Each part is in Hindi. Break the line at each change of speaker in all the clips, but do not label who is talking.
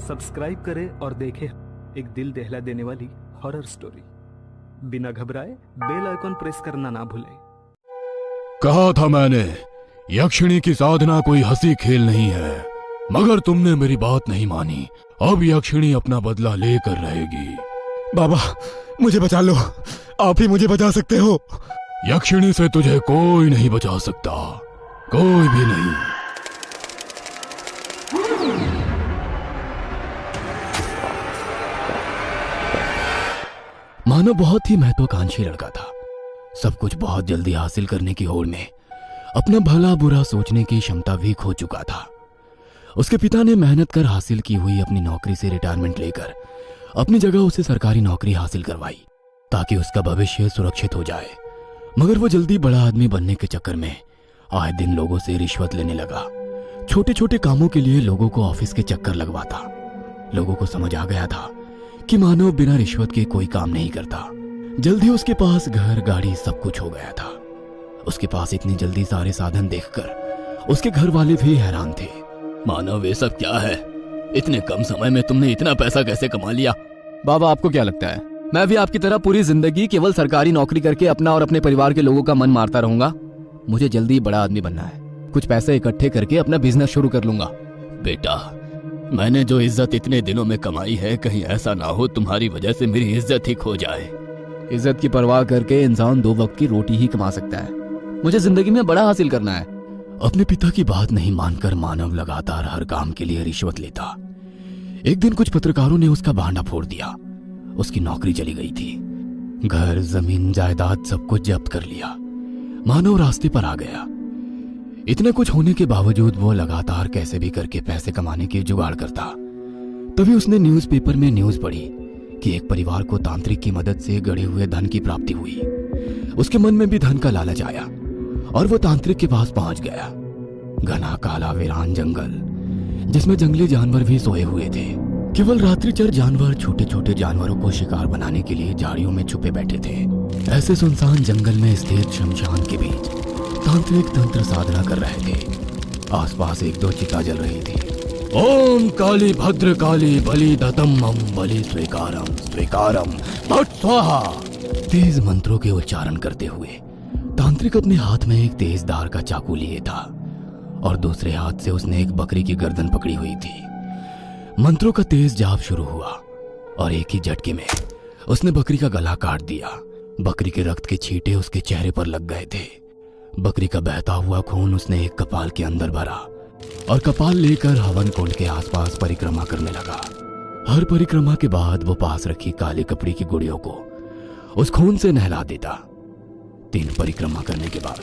सब्सक्राइब करें और देखें एक दिल दहला देने वाली हॉरर स्टोरी। बिना घबराए बेल आइकॉन प्रेस करना ना भूलें।
कहा था मैंने, यक्षिणी की साधना कोई हंसी खेल नहीं है, मगर तुमने मेरी बात नहीं मानी। अब यक्षिणी अपना बदला लेकर रहेगी।
बाबा मुझे बचा लो, आप ही मुझे बचा सकते हो।
यक्षिणी से तुझे कोई नहीं बचा सकता, कोई भी नहीं।
मानव बहुत ही महत्वाकांक्षी लड़का था। सब कुछ बहुत जल्दी हासिल करने की होड़ में अपना भला बुरा सोचने की क्षमता भी खो चुका था। उसके पिता ने मेहनत कर हासिल की हुई अपनी नौकरी से रिटायरमेंट लेकर अपनी जगह उसे सरकारी नौकरी हासिल करवाई ताकि उसका भविष्य सुरक्षित हो जाए। मगर वो जल्दी बड़ा आदमी बनने के चक्कर में आए दिन लोगों से रिश्वत लेने लगा। छोटे छोटे कामों के लिए लोगों को ऑफिस के चक्कर लगवाता। लोगों को समझ आ गया था कि मानव बिना रिश्वत के कोई काम नहीं करता। जल्दी उसके पास घर गाड़ी सब कुछ हो गया था। उसके पास इतनी जल्दी सारे साधन देखकर उसके घर वाले भी हैरान थे।
मानव ये सब क्या है? इतने कम समय में तुमने इतना पैसा कैसे कमा लिया?
बाबा आपको क्या लगता है मैं भी आपकी तरह पूरी जिंदगी केवल सरकारी नौकरी करके अपना और अपने परिवार के लोगों का मन मारता रहूंगा? मुझे जल्दी बड़ा आदमी बनना है, कुछ पैसे इकट्ठे करके अपना बिजनेस शुरू कर लूंगा।
बेटा, मैंने जो इज्जत इतने दिनों में कमाई है, कहीं ऐसा ना हो तुम्हारी वजह से मेरी इज्जत ही खो जाए।
इज्जत की परवाह करके इंसान 2 वक्त की रोटी ही कमा सकता है। मुझे जिंदगी में बड़ा हासिल करना है।
अपने पिता की बात नहीं मानकर मानव लगातार हर काम के लिए रिश्वत लेता। एक दिन कुछ पत्रकारों ने उसका भांडा फोड़ दिया। उसकी नौकरी चली गई थी। घर जमीन जायदाद सब कुछ जब्त कर लिया। मानव रास्ते पर आ गया। इतना कुछ होने के बावजूद वो लगातार कैसे भी करके पैसे कमाने की जुगाड़ करता। तभी उसने न्यूज़पेपर में न्यूज़ पढ़ी कि एक परिवार को तांत्रिक की मदद से गड़े हुए धन की प्राप्ति हुई। उसके मन में भी धन का लालच आया और वो तांत्रिक के पास पहुंच गया। घना काला वीरान जंगल जिसमें जंगली जानवर भी सोए हुए थे। केवल रात्रिचर जानवर छोटे छोटे जानवरों को शिकार बनाने के लिए झाड़ियों में छुपे बैठे थे। ऐसे सुनसान जंगल में स्थित शमशान के बीच तांत्रिक तंत्र साधना कर रहे थे। आसपास 1-2 चिता जल रही थी।
ओम काली भद्र काली बलि दतम्मम बलि स्वीकारम स्वीकारम भट स्वाहा।
तेज मंत्रों के उच्चारण करते हुए तांत्रिक अपने हाथ में एक तेज धार का चाकू लिए था और दूसरे हाथ से उसने एक बकरी की गर्दन पकड़ी हुई थी। मंत्रों का तेज जाप शुरू हुआ और एक ही झटके में उसने बकरी का गला काट दिया। बकरी के रक्त के छींटे उसके चेहरे पर लग गए थे। बकरी का बहता हुआ खून उसने एक कपाल के अंदर भरा और कपाल लेकर हवन कुंड के आसपास परिक्रमा करने लगा। हर परिक्रमा के बाद वो पास रखी काले कपड़े की गुड़ियों को उस खून से नहला देता। 3 परिक्रमा करने के बाद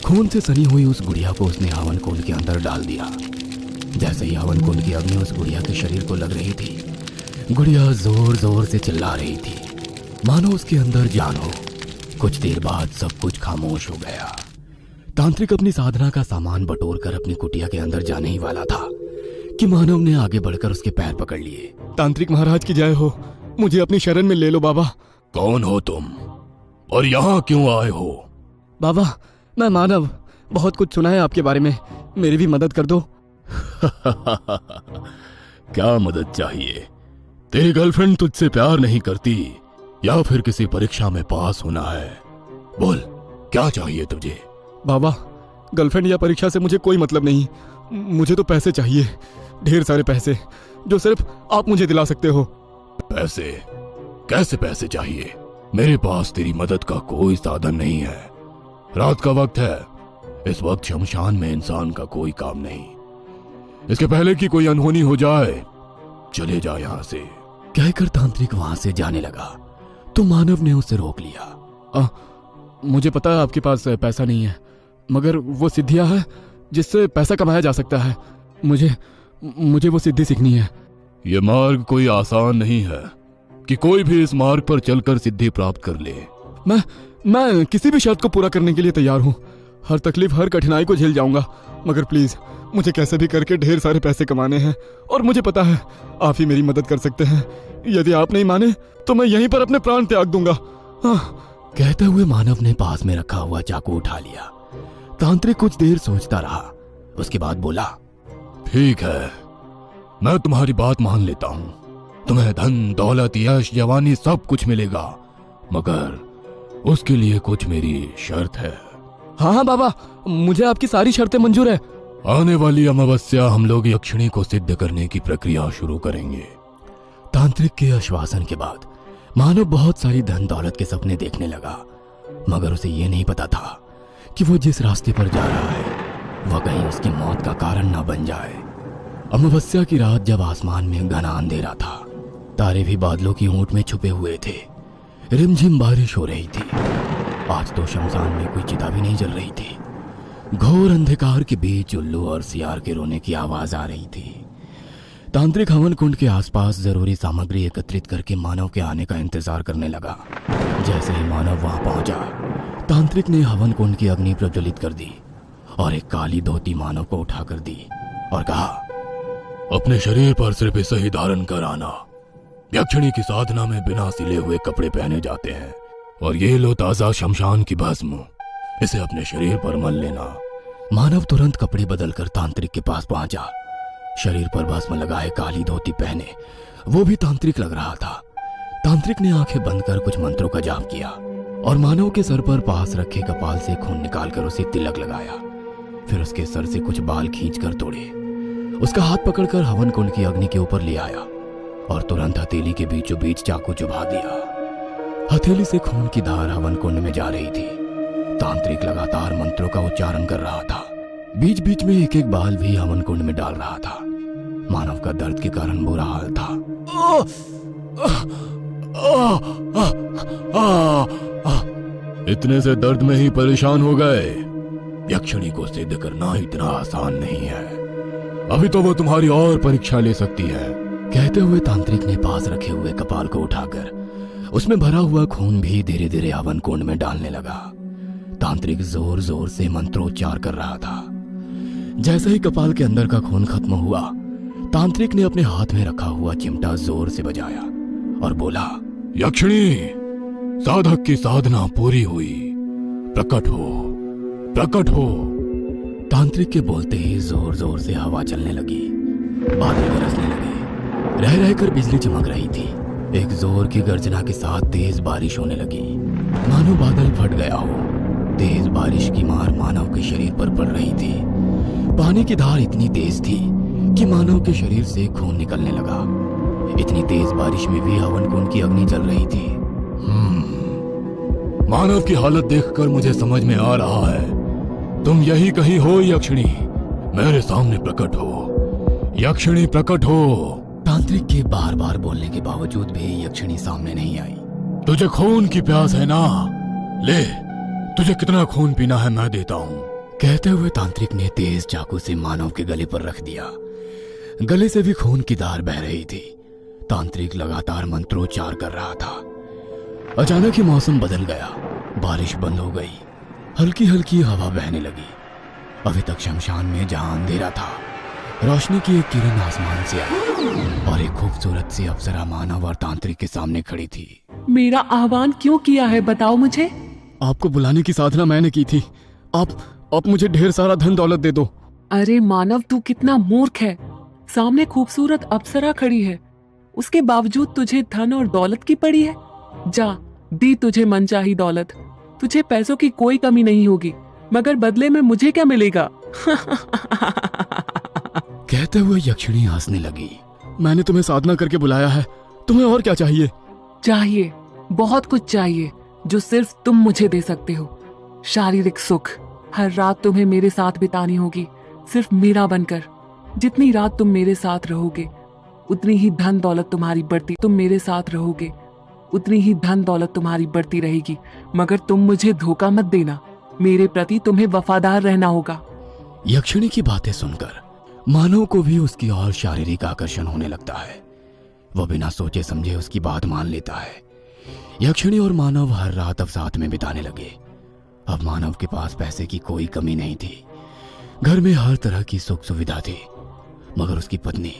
खून से सनी हुई उस गुड़िया को उसने हवन कुंड के अंदर डाल दिया। जैसे ही हवन कुंड की अग्नि उस गुड़िया के शरीर को लग रही थी, गुड़िया जोर जोर से चिल्ला रही थी, मानो उसके अंदर जान हो। कुछ देर बाद सब कुछ खामोश हो गया। तांत्रिक अपनी साधना का सामान बटोर कर अपनी कुटिया के अंदर जाने ही वाला था कि मानव ने आगे बढ़कर उसके पैर पकड़ लिए।
तांत्रिक महाराज की जय हो, मुझे अपनी शरण में ले लो बाबा।
कौन हो तुम और यहाँ क्यों आए हो?
बाबा मैं मानव, बहुत कुछ सुना है आपके बारे में, मेरी भी मदद कर दो।
क्या मदद चाहिए? तेरी गर्लफ्रेंड तुझसे प्यार नहीं करती या फिर किसी परीक्षा में पास होना है? बोल, क्या चाहिए तुझे?
बाबा गर्लफ्रेंड या परीक्षा से मुझे कोई मतलब नहीं। मुझे तो पैसे चाहिए, ढेर सारे पैसे जो सिर्फ आप मुझे दिला सकते हो।
पैसे? कैसे पैसे चाहिए? मेरे पास तेरी मदद का कोई साधन नहीं है। रात का वक्त है, इस वक्त शमशान में इंसान का कोई काम नहीं। इसके पहले कि कोई अनहोनी हो जाए, चले जा यहाँ से।
कहकर तांत्रिक वहां से जाने लगा तो मानव ने उसे रोक लिया।
मुझे पता है आपके पास पैसा नहीं है, मगर वो सिद्धियां है जिससे पैसा कमाया जा सकता है। मुझे वो सिद्धि सीखनी है।
ये मार्ग कोई आसान नहीं है कि कोई भी इस मार्ग पर चलकर सिद्धि प्राप्त कर ले।
मैं किसी भी शर्त को पूरा करने के लिए तैयार हूँ। हर तकलीफ हर कठिनाई को झेल जाऊंगा, मगर प्लीज मुझे कैसे भी करके ढेर सारे पैसे कमाने हैं और मुझे पता है आप ही मेरी मदद कर सकते हैं। यदि आप नहीं माने तो मैं यहीं पर अपने प्राण त्याग दूंगा।
कहते हुए मानव ने पास में रखा हुआ चाकू उठा लिया। तांत्रिक कुछ देर सोचता रहा, उसके बाद बोला,
ठीक है, मैं तुम्हारी बात मान लेता हूँ। तुम्हें धन दौलत यश जवानी सब कुछ मिलेगा, मगर उसके लिए कुछ मेरी शर्त है।
हाँ हाँ बाबा, मुझे आपकी सारी शर्तें मंजूर है।
आने वाली अमावस्या हम लोग यक्षिणी को सिद्ध करने की प्रक्रिया शुरू करेंगे।
तांत्रिक के आश्वासन के बाद मानव बहुत सारी धन दौलत के सपने देखने लगा, मगर उसे ये नहीं पता था कि वो जिस रास्ते पर जा रहा है वह कहीं उसकी मौत का कारण न बन जाए। अमावस्या की रात जब आसमान में घना अंधेरा था, तारे भी बादलों की ऊंट में छुपे हुए थे, रिमझिम बारिश हो रही थी। आज तो शमशान में कोई चिता भी नहीं जल रही थी। घोर अंधकार के बीच उल्लू और सियार के रोने की आवाज आ रही थी। तांत्रिक हवन कुंड के आसपास जरूरी सामग्री एकत्रित करके मानव के आने का इंतजार करने लगा। जैसे ही मानव वहां पहुंचा, तांत्रिक ने हवन कुंड की अग्नि प्रज्वलित कर दी और एक काली धोती मानव को उठाकर दी और कहा,
अपने शरीर पर सिर्फ इसे ही धारण कर आना। यक्षिणी की साधना में बिना सिले हुए कपड़े पहने जाते हैं, और ये लो ताजा शमशान की भस्म, इसे अपने शरीर पर मल लेना।
मानव तुरंत कपड़े बदलकर तांत्रिक के पास पहुंचा। शरीर पर भस्म लगाए, काली धोती पहने, वो भी तांत्रिक लग रहा था। तांत्रिक ने आंखें बंद कर कुछ मंत्रों का जाप किया और मानव के सर पर पास रखे कपाल से खून निकालकर उसे तिलक लगाया। फिर उसके सर से कुछ बाल खींचकर तोड़े, उसका हाथ पकड़कर हवन कुंड की अग्नि के ऊपर ले आया और तुरंत हथेली के बीचों बीच चाकू चुभा दिया। हथेली से खून की धार हवन कुंड में जा रही थी। तांत्रिक लगातार मंत्रों का उच्चारण कर रहा था, बीच बीच में एक एक बाल भी हवन कुंड में डाल रहा था। मानव का दर्द के कारण बुरा हाल था।
इतने से दर्द में ही परेशान हो गए? यक्षिणी को सिद्ध करना इतना आसान नहीं है। अभी तो वो तुम्हारी और परीक्षा ले सकती है।
कहते हुए तांत्रिक ने पास रखे हुए कपाल को उठाकर उसमें भरा हुआ खून भी धीरे धीरे हवन कुंड में डालने लगा। तांत्रिक जोर जोर से मंत्रोच्चार कर रहा था। जैसे ही कपाल के अंदर का खून खत्म हुआ, तांत्रिक ने अपने हाथ में रखा हुआ चिमटा जोर से बजाया और बोला,
यक्षिणी, साधक की साधना पूरी हुई, प्रकट हो, प्रकट हो।
तांत्रिक के बोलते ही जोर जोर से हवा चलने लगी, बादल बरसने लगे, रह रहकर बिजली चमक रही थी। एक जोर की गर्जना के साथ तेज बारिश होने लगी, मानो बादल फट गया हो। तेज बारिश की मार मानव के शरीर पर पड़ रही थी। पानी की धार इतनी तेज थी कि मानव के शरीर से खून निकलने लगा। इतनी तेज बारिश में भी हवन कुंड की अग्नि जल रही थी।
मानव की हालत देखकर मुझे समझ में आ रहा है, तुम यही कहीं हो यक्षिणी। मेरे सामने प्रकट हो, यक्षिणी प्रकट हो।
तांत्रिक के बार बार बोलने के बावजूद भी यक्षिणी सामने नहीं आई।
तुझे खून की प्यास है ना? ले, तुझे कितना खून पीना है मैं देता हूँ।
कहते हुए तांत्रिक ने तेज चाकू से मानव के गले पर रख दिया। गले से भी खून की धार बह रही थी। तांत्रिक लगातार मंत्रोच्चार कर रहा था। अचानक ही मौसम बदल गया, बारिश बंद हो गई, हल्की हल्की हवा बहने लगी। अभी तक शमशान में जहां अंधेरा था, रोशनी की एक किरण आसमान से आई और एक खूबसूरत सी अप्सरा मानव और तांत्रिक के सामने खड़ी थी।
मेरा आह्वान क्यों किया है, बताओ मुझे।
आपको बुलाने की साधना मैंने की थी। आप मुझे ढेर सारा धन दौलत दे दो।
अरे मानव, तू कितना मूर्ख है। सामने खूबसूरत अप्सरा खड़ी है, उसके बावजूद तुझे धन और दौलत की पड़ी है। जा, दी तुझे मनचाही दौलत। तुझे पैसों की कोई कमी नहीं होगी, मगर बदले में मुझे क्या मिलेगा?
कहते हुए यक्षिणी हंसने लगी।
मैंने तुम्हें साधना करके बुलाया है, तुम्हें और क्या चाहिए?
चाहिए, बहुत कुछ चाहिए, जो सिर्फ तुम मुझे दे सकते हो। शारीरिक सुख। हर रात तुम्हें मेरे साथ बितानी होगी, सिर्फ मेरा बनकर। जितनी रात तुम मेरे साथ रहोगे, उतनी ही धन दौलत तुम्हारी बढ़ती। तुम मेरे साथ रहोगे, उतनी ही धन दौलत तुम्हारी बढ़ती रहेगी, मगर तुम मुझे धोखा मत देना। मेरे प्रति तुम्हें वफादार रहना होगा।
यक्षिणी की बातें सुनकर मानव को भी उसकी और शारीरिक आकर्षण होने लगता है। वह बिना सोचे समझे उसकी बात मान लेता है। यक्षिणी और मानव हर रात अब साथ में बिताने लगे। अब मानव के पास पैसे की कोई कमी नहीं थी, घर में हर तरह की सुख सुविधा थी, मगर उसकी पत्नी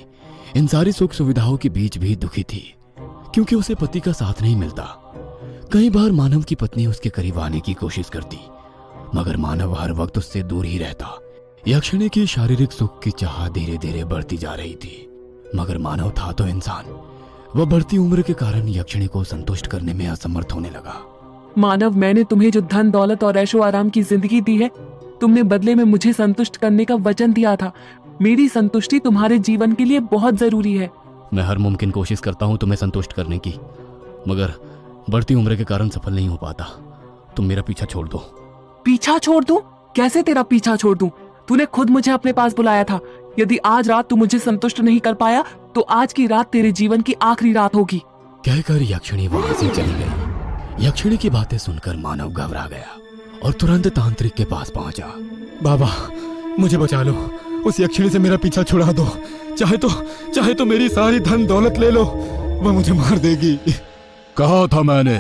इन सारी सुख सुविधाओं के बीच भी दुखी थी, क्योंकि उसे पति का साथ नहीं मिलता। कई बार मानव की पत्नी उसके करीब आने की कोशिश करती, मगर मानव हर वक्त उससे दूर ही रहता। यक्षिणी की शारीरिक सुख की चाह धीरे धीरे बढ़ती जा रही थी। मगर मानव था तो इंसान। वह बढ़ती उम्र के कारण यक्षिणी को संतुष्ट करने में असमर्थ होने लगा।
मानव, मैंने तुम्हें जो धन दौलत और ऐशो आराम की जिंदगी दी है, तुमने बदले में मुझे संतुष्ट करने का वचन दिया था। मेरी संतुष्टि तुम्हारे जीवन के लिए बहुत जरूरी है।
मैं हर मुमकिन कोशिश करता हूँ तुम्हें संतुष्ट करने की, मगर बढ़ती उम्र के कारण सफल नहीं हो पाता। तुम मेरा पीछा छोड़ दो।
पीछा छोड़ दूं? कैसे तेरा पीछा छोड़ दूं? तूने खुद मुझे अपने पास बुलाया था। यदि आज रात तू मुझे संतुष्ट नहीं कर पाया तो आज की रात तेरे जीवन की आखिरी रात होगी।
कहकर यक्षिणी वहां से चली गई। यक्षिणी की बातें सुनकर मानव घबरा गया और तुरंत तांत्रिक के पास पहुंचा।
बाबा, मुझे बचा लो। उस यक्षिणी से मेरा पीछा छुड़ा दो। चाहे तो मेरी सारी धन दौलत ले लो, वह मुझे मार देगी।
कहा था मैंने,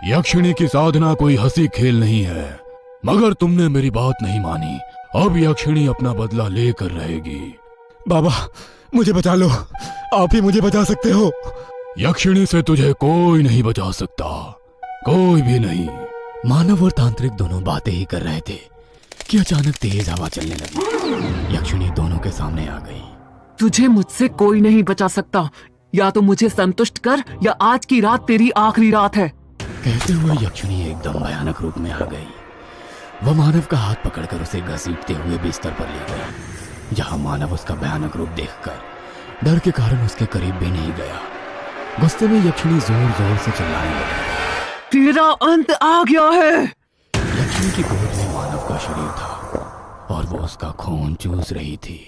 यक्षिणी की साधना कोई हंसी खेल नहीं है, मगर तुमने मेरी बात नहीं मानी। अब यक्षिणी अपना बदला लेकर रहेगी।
बाबा, मुझे बचा लो। आप ही मुझे बचा सकते हो।
यक्षिणी से तुझे कोई नहीं बचा सकता, कोई भी नहीं।
मानव और तांत्रिक दोनों बातें ही कर रहे थे कि अचानक तेज हवा चलने लगी। यक्षिणी दोनों के सामने आ गई।
तुझे मुझसे कोई नहीं बचा सकता। या तो मुझे संतुष्ट कर या आज की रात तेरी आखिरी रात है।
कहते हुए यक्षिणी एकदम भयानक रूप में आ गई। वह मानव का हाथ पकड़कर उसे घसीटते हुए बिस्तर पर ले गई, जहां मानव उसका भयानक रूप देखकर डर के कारण उसके करीब भी नहीं गया। गुस्से में यक्षिणी जोर जोर से चिल्लाने लगी।
तेरा अंत आ गया है।
यक्षिणी की गोद में मानव का शरीर था और वो उसका खून चूस रही थी।